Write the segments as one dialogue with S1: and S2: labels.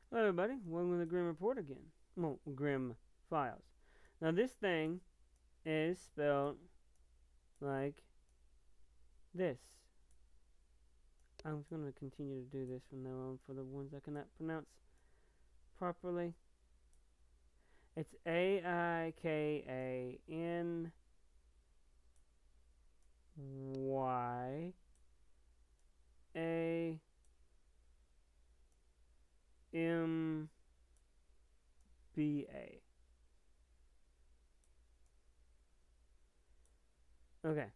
S1: Hello, everybody. Welcome to the Grim Report again. Well, Grim Files. Now, this thing is spelled like this. I'm going to continue to do this from now on for the ones I cannot pronounce properly. It's Inkanyamba. Okay.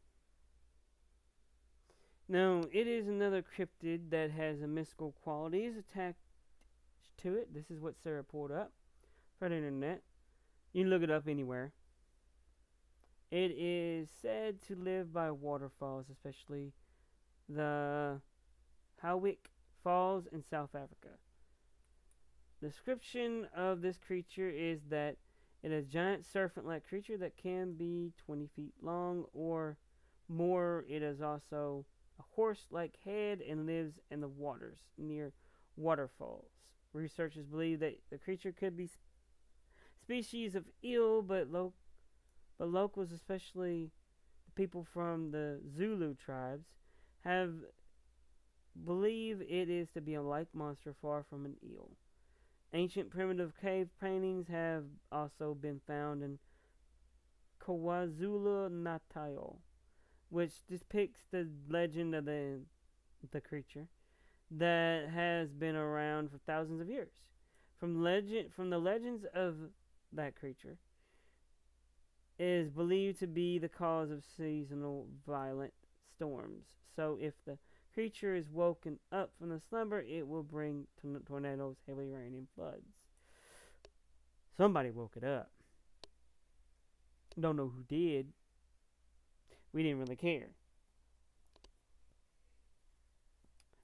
S1: Now, it is another cryptid that has a mystical qualities attached to it. This is what Sarah pulled up from the internet. You can look it up anywhere. It is said to live by waterfalls, especially the Howick Falls in South Africa. The description of this creature is that it is a giant serpent-like creature that can be 20 feet long or more. It is also a horse-like head and lives in the waters near waterfalls. Researchers believe that the creature could be species of eel, but locals, especially the people from the Zulu tribes, have believe it is to be a like monster far from an eel. Ancient primitive cave paintings have also been found in KwaZulu-Natal, which depicts the legend of the creature that has been around for thousands of years. From the legends of that creature is believed to be the cause of seasonal violent storms. So if the creature is woken up from the slumber, it will bring tornadoes, heavy rain, and floods. Somebody woke it up. Don't know who did. We didn't really care.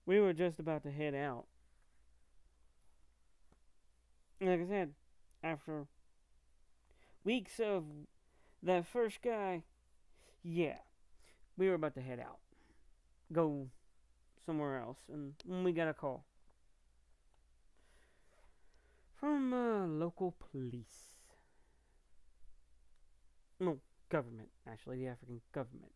S1: We were just about to head out. Like I said, after weeks of that first guy, yeah, we were about to head out. Go somewhere else. And we got a call from local police. No, government, actually, the African government.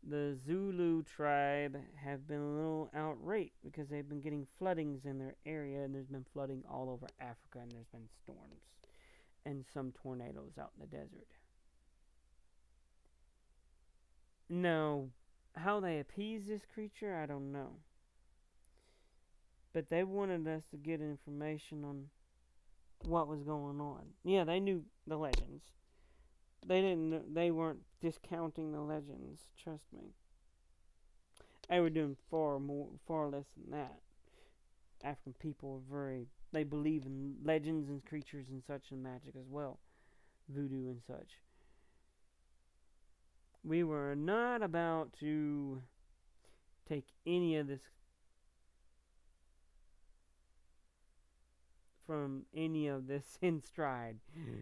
S1: The Zulu tribe have been a little outraged because they've been getting floodings in their area, and there's been flooding all over Africa, and there's been storms and some tornadoes out in the desert. Now, how they appease this creature, I don't know. But they wanted us to get information on what was going on. Yeah, they knew the legends. They weren't discounting the legends, trust me. They were doing far less than that. African people are they believe in legends and creatures and such and magic as well. Voodoo and such. We were not about to take any of this in stride.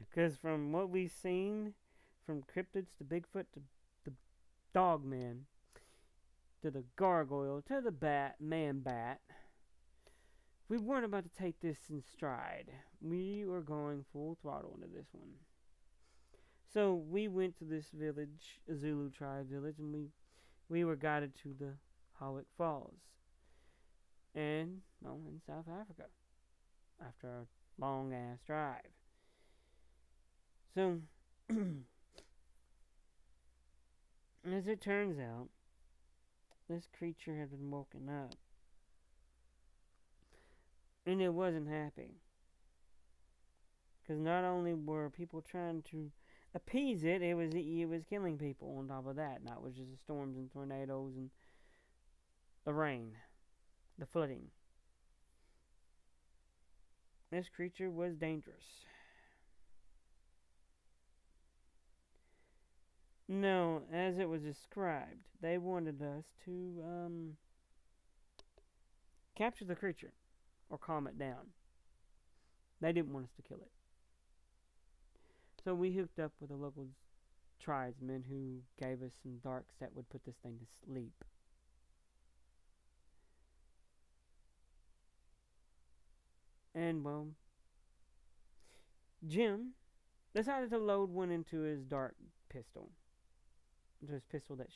S1: Because from what we've seen, from cryptids to Bigfoot to the dogman to the gargoyle to the man bat, we weren't about to take this in stride. We were going full throttle into this one. So we went to this village, a Zulu tribe village, and we were guided to the Howick Falls. And, well, in South Africa. After a long ass drive. So, as it turns out, this creature had been woken up. And it wasn't happy. Because not only were people trying to appease it, it was killing people on top of that. Not was just the storms and tornadoes and the rain, the flooding. This creature was dangerous. No, as it was described, they wanted us to capture the creature or calm it down. They didn't want us to kill it. So we hooked up with a local tribesman who gave us some darks that would put this thing to sleep. And, well, Jim decided to load one into his dart pistol. Into his pistol that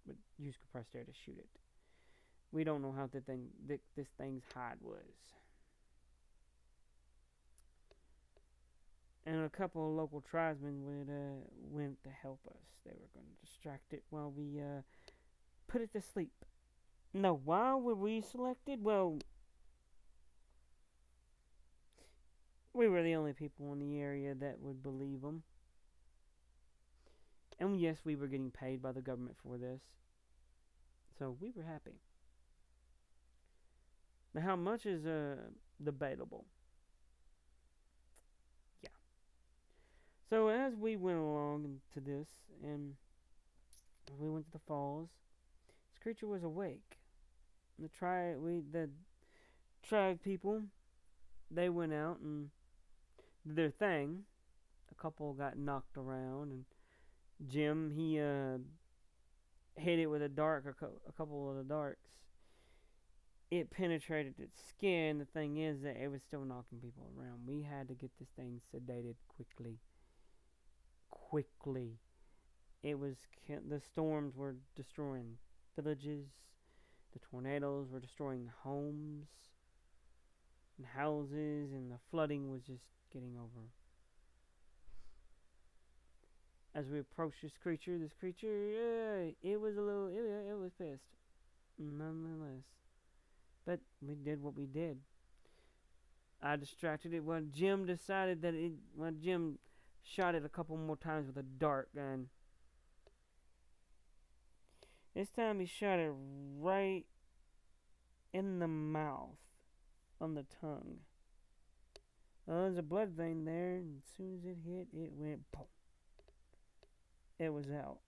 S1: would use compressed air to shoot it. We don't know how this thing's hide was. And a couple of local tribesmen went to help us. They were going to distract it while we put it to sleep. Now, why were we selected? Well, we were the only people in the area that would believe them. And yes, we were getting paid by the government for this. So we were happy. Now, how much is debatable. Yeah. So as we went along to this, and we went to the falls, this creature was awake. The tribe people, they went out and did their thing. A couple got knocked around, and Jim, he hit it with a couple of the darts. It penetrated its skin. The thing is that it was still knocking people around. We had to get this thing sedated quickly. The storms were destroying villages. The tornadoes were destroying homes and houses, and the flooding was just getting over. As we approached this creature, it was pissed, nonetheless. But we did what we did. I distracted it when Jim Jim shot it a couple more times with a dart gun. This time he shot it right in the mouth, on the tongue. There's a blood vein there, and as soon as it hit, it went boom. It was out.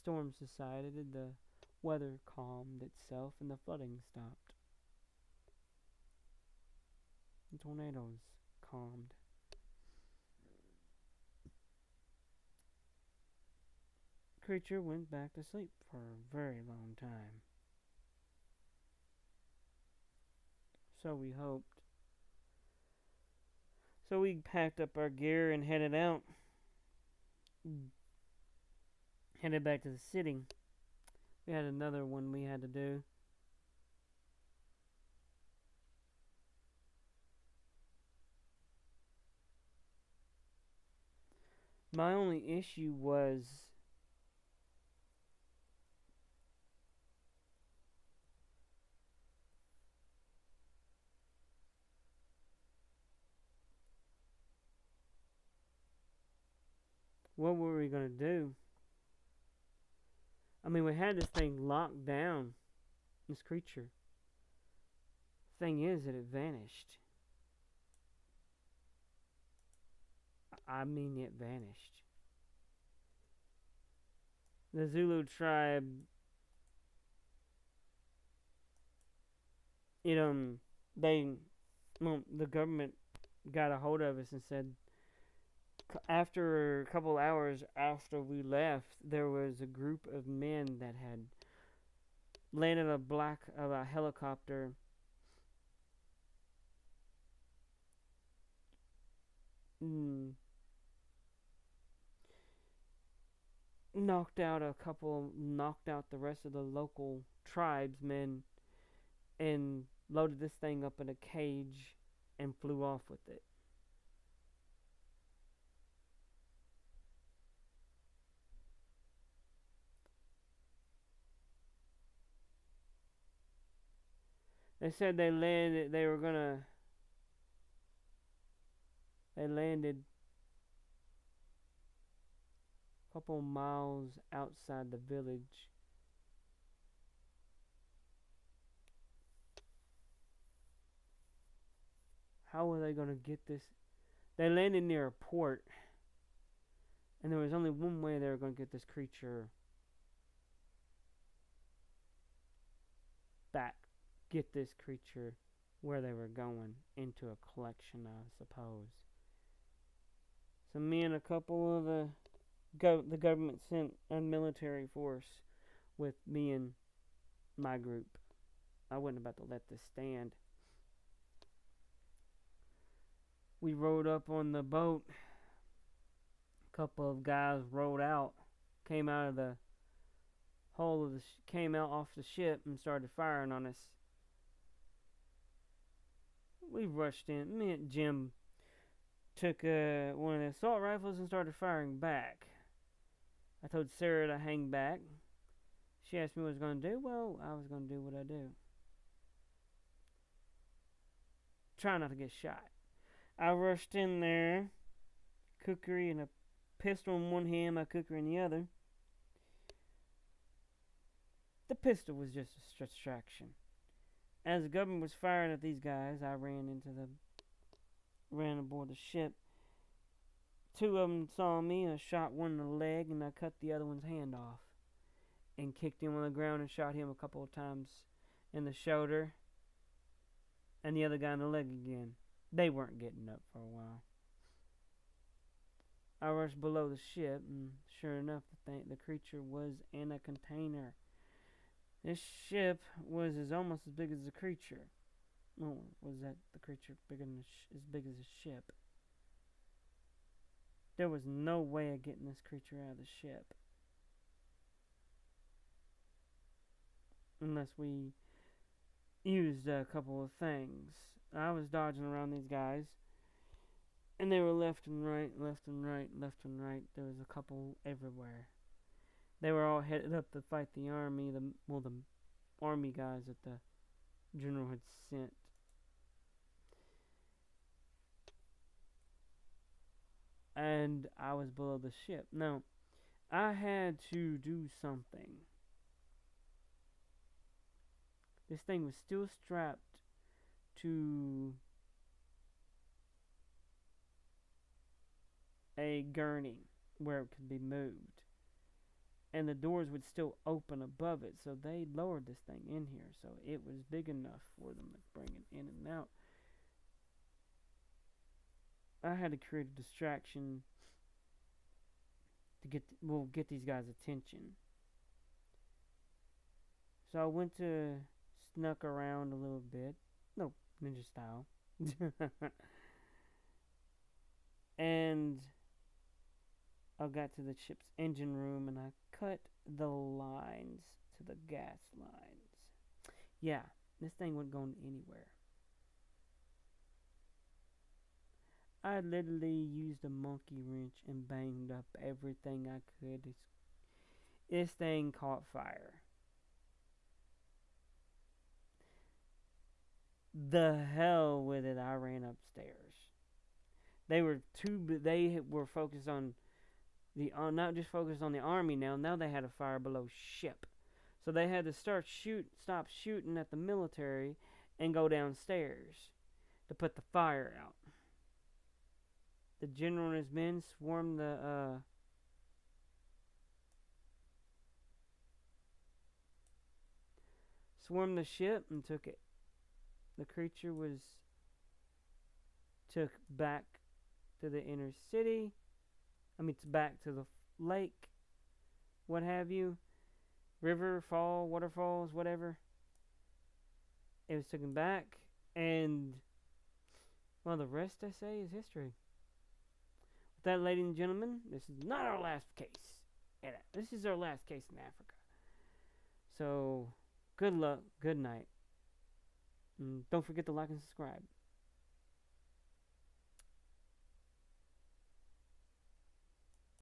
S1: Storm subsided, the weather calmed itself, and the flooding stopped. The tornadoes calmed. The creature went back to sleep for a very long time. So we hoped. So we packed up our gear and headed out. Headed back to the city. We had another one we had to do. My only issue was what were we going to do? I mean, we had this thing locked down, this creature. Thing is that it vanished. I mean, it vanished. The Zulu tribe, the government got a hold of us and said, after a couple hours after we left, there was a group of men that had landed a helicopter knocked out the rest of the local tribesmen and loaded this thing up in a cage and flew off with it. They said they landed a couple miles outside the village. How were they going to get this? They landed near a port, and there was only one way they were going to get this creature back. Get this creature where they were going, into a collection, I suppose. So me and a couple of the government sent a military force with me and my group. I wasn't about to let this stand. We rode up on the boat. A couple of guys rowed out, came out of the hull of the came out off the ship and started firing on us. We rushed in. Me and Jim took one of the assault rifles and started firing back. I told Sarah to hang back. She asked me what I was going to do. Well, I was going to do what I do. Try not to get shot. I rushed in there, kukri and a pistol in one hand, my kukri in the other. The pistol was just a distraction. As the government was firing at these guys, I ran aboard the ship. Two of them saw me. I shot one in the leg and I cut the other one's hand off and kicked him on the ground and shot him a couple of times in the shoulder and the other guy in the leg again. They weren't getting up for a while. I rushed below the ship and sure enough the creature was in a container. This ship was almost as big as the creature. Oh, was that the creature bigger than as big as the ship? There was no way of getting this creature out of the ship. Unless we used a couple of things. I was dodging around these guys. And they were left and right, left and right, left and right. There was a couple everywhere. They were all headed up to fight the army. The army guys that the general had sent. And I was below the ship. Now, I had to do something. This thing was still strapped to a gurney where it could be moved. And the doors would still open above it, so they lowered this thing in here. So it was big enough for them to bring it in and out. I had to create a distraction to get these guys' attention. So I went to snuck around a little bit. No, ninja style. And I got to the ship's engine room and I cut the lines to the gas lines. Yeah, this thing wasn't going anywhere. I literally used a monkey wrench and banged up everything I could. This thing caught fire. The hell with it, I ran upstairs. They were focused on not just focused on the army now. Now they had a fire below ship. So they had to stop shooting at the military and go downstairs to put the fire out. The general and his men swarmed the ship and took it. The creature was took back to the inner city. It's back to the lake, what have you, river, fall, waterfalls, whatever. It was taken back, and well, the rest I say is history. With that, ladies and gentlemen, this is not our last case. This is our last case in Africa. So, good luck, good night, and don't forget to like and subscribe.